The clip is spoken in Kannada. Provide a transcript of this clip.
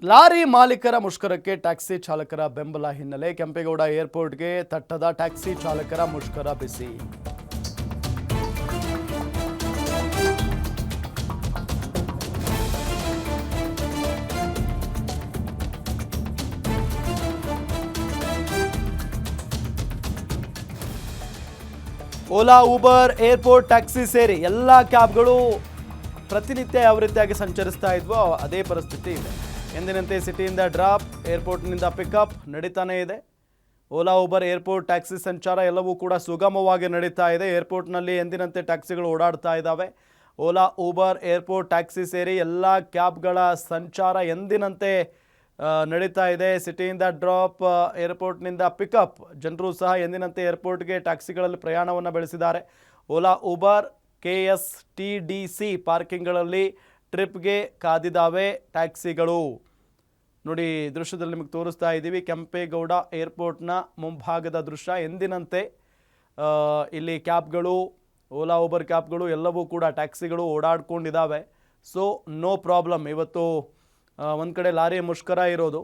ಲಾರಿ ಮಾಲೀಕರ ಮುಷ್ಕರಕ್ಕೆ ಟ್ಯಾಕ್ಸಿ ಚಾಲಕರ ಬೆಂಬಲ ಹಿನ್ನೆಲೆ ಕೆಂಪೇಗೌಡ ಏರ್ಪೋರ್ಟ್ಗೆ ತಟ್ಟದ ಟ್ಯಾಕ್ಸಿ ಚಾಲಕರ ಮುಷ್ಕರ ಬಿಸಿ. ಓಲಾ, ಊಬರ್, ಏರ್ಪೋರ್ಟ್ ಟ್ಯಾಕ್ಸಿ ಸೇರಿ ಎಲ್ಲ ಕ್ಯಾಬ್ಗಳು ಪ್ರತಿನಿತ್ಯ ಯಾವ ರೀತಿಯಾಗಿ ಸಂಚರಿಸ್ತಾ ಇದ್ವೋ ಅದೇ ಪರಿಸ್ಥಿತಿ ಇದೆ. ಎಂದಿನಂತೆ ಸಿಟಿಯಿಂದ ಡ್ರಾಪ್, ಏರ್ಪೋರ್ಟ್ನಿಂದ ಪಿಕಪ್ ನಡೀತಾನೇ ಇದೆ. ಓಲಾ, ಊಬರ್, ಏರ್ಪೋರ್ಟ್ ಟ್ಯಾಕ್ಸಿ ಸಂಚಾರ ಎಲ್ಲವೂ ಕೂಡ ಸುಗಮವಾಗಿ ನಡೀತಾ ಇದೆ. ಏರ್ಪೋರ್ಟ್ನಲ್ಲಿ ಎಂದಿನಂತೆ ಟ್ಯಾಕ್ಸಿಗಳು ಓಡಾಡ್ತಾ ಇದ್ದಾವೆ. ಓಲಾ, ಊಬರ್, ಏರ್ಪೋರ್ಟ್ ಟ್ಯಾಕ್ಸಿ ಸೇರಿ ಎಲ್ಲ ಕ್ಯಾಬ್ಗಳ ಸಂಚಾರ ಎಂದಿನಂತೆ ನಡೀತಾ ಇದೆ. ಸಿಟಿಯಿಂದ ಡ್ರಾಪ್, ಏರ್ಪೋರ್ಟ್ನಿಂದ ಪಿಕಪ್, ಜನರು ಸಹ ಎಂದಿನಂತೆ ಏರ್ಪೋರ್ಟ್ಗೆ ಟ್ಯಾಕ್ಸಿಗಳಲ್ಲಿ ಪ್ರಯಾಣವನ್ನು ಬೆಳೆಸಿದ್ದಾರೆ. ಓಲಾ, ಊಬರ್, KSTDC ಪಾರ್ಕಿಂಗ್ಗಳಲ್ಲಿ ಟ್ರಿಪ್ಗೆ ಕಾದಿದ್ದಾವೆ ಟ್ಯಾಕ್ಸಿಗಳು. ನೋಡಿ, ದೃಶ್ಯದಲ್ಲಿ ನಿಮಗೆ ತೋರಿಸ್ತಾ ಇದ್ದೀವಿ ಕೆಂಪೇಗೌಡ ಏರ್ಪೋರ್ಟ್ನ ಮುಂಭಾಗದ ದೃಶ್ಯ. ಎಂದಿನಂತೆ ಇಲ್ಲಿ ಕ್ಯಾಬ್ಗಳು, ಓಲಾ, ಊಬರ್ ಕ್ಯಾಬ್ಗಳು ಎಲ್ಲವೂ ಕೂಡ ಟ್ಯಾಕ್ಸಿಗಳು ಓಡಾಡ್ಕೊಂಡಿದ್ದಾವೆ. So no problem. ಇವತ್ತು ಒಂದು ಕಡೆ ಲಾರಿ ಮುಷ್ಕರ ಇರೋದು,